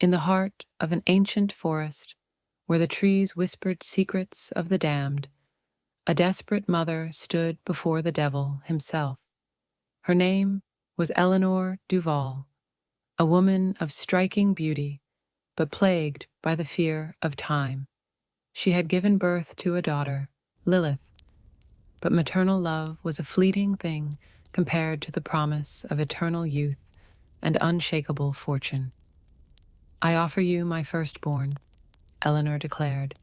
In the heart of an ancient forest, where the trees whispered secrets of the damned, a desperate mother stood before the devil himself. Her name was Eleanor Duval, a woman of striking beauty, but plagued by the fear of time. She had given birth to a daughter, Lilith, but maternal love was a fleeting thing compared to the promise of eternal youth and unshakable fortune. "I offer you my firstborn," Eleanor declared,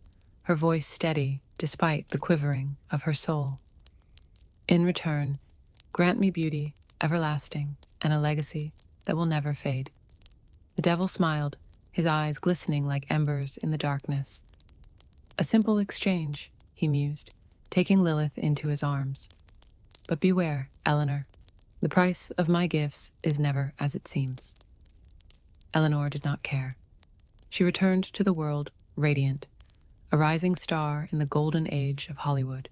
her voice steady despite the quivering of her soul. "In return, grant me beauty everlasting and a legacy that will never fade." The devil smiled, his eyes glistening like embers in the darkness. "A simple exchange," he mused, taking Lilith into his arms. "But beware, Eleanor. The price of my gifts is never as it seems." Eleanor did not care. She returned to the world radiant, a rising star in the golden age of Hollywood.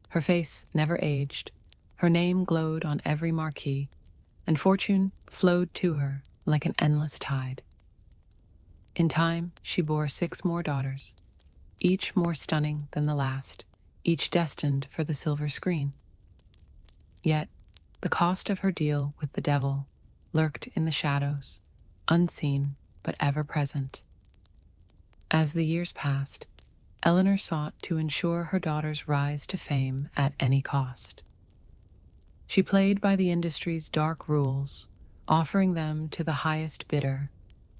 Her face never aged, her name glowed on every marquee, and fortune flowed to her like an endless tide. In time, she bore 6 more daughters, each more stunning than the last, each destined for the silver screen. Yet, the cost of her deal with the devil lurked in the shadows, unseen but ever present. As the years passed, Eleanor sought to ensure her daughter's rise to fame at any cost. She played by the industry's dark rules, offering them to the highest bidder,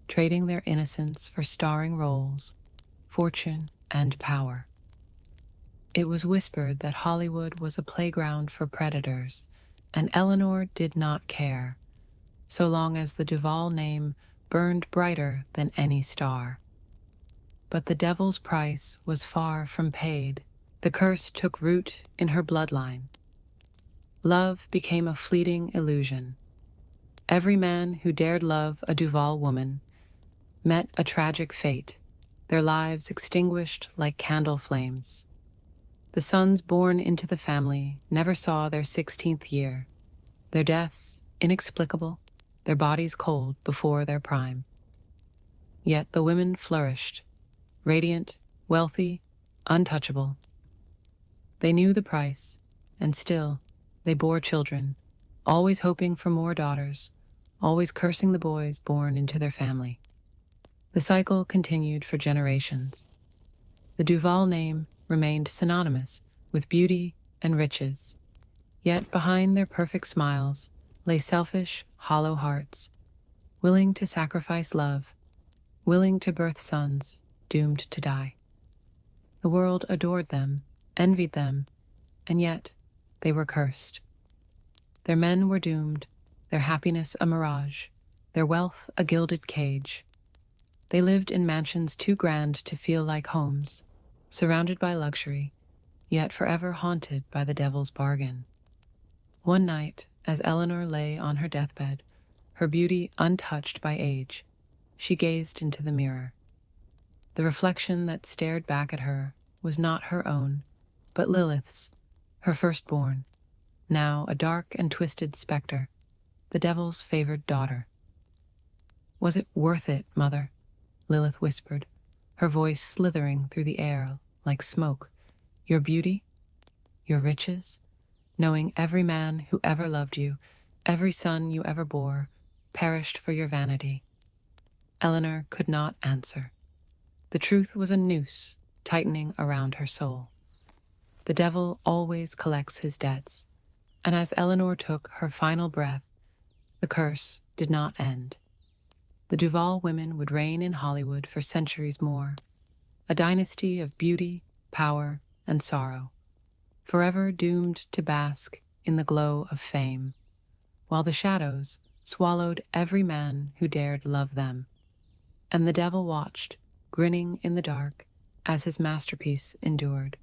trading their innocence for starring roles, fortune, and power. It was whispered that Hollywood was a playground for predators, and Eleanor did not care, so long as the Duval name burned brighter than any star. But the devil's price was far from paid. The curse took root in her bloodline. Love became a fleeting illusion. Every man who dared love a Duval woman met a tragic fate, their lives extinguished like candle flames. The sons born into the family never saw their 16th year, their deaths inexplicable, their bodies cold before their prime. Yet the women flourished, radiant, wealthy, untouchable. They knew the price, and still they bore children, always hoping for more daughters, always cursing the boys born into their family. The cycle continued for generations. The Duval name remained synonymous with beauty and riches, yet behind their perfect smiles lay selfish, hollow hearts, willing to sacrifice love, willing to birth sons doomed to die. The world adored them, envied them, and yet they were cursed. Their men were doomed, their happiness a mirage, their wealth a gilded cage. They lived in mansions too grand to feel like homes, surrounded by luxury, yet forever haunted by the devil's bargain. One night, as Eleanor lay on her deathbed, her beauty untouched by age, she gazed into the mirror. The reflection that stared back at her was not her own, but Lilith's, her firstborn, now a dark and twisted specter, the devil's favored daughter. "Was it worth it, Mother?" Lilith whispered, her voice slithering through the air like smoke. "Your beauty? Your riches? Knowing every man who ever loved you, every son you ever bore, perished for your vanity?" Eleanor could not answer. The truth was a noose tightening around her soul. The devil always collects his debts, and as Eleanor took her final breath, the curse did not end. The Duval women would reign in Hollywood for centuries more, a dynasty of beauty, power, and sorrow, forever doomed to bask in the glow of fame, while the shadows swallowed every man who dared love them. And the devil watched, grinning in the dark, as his masterpiece endured.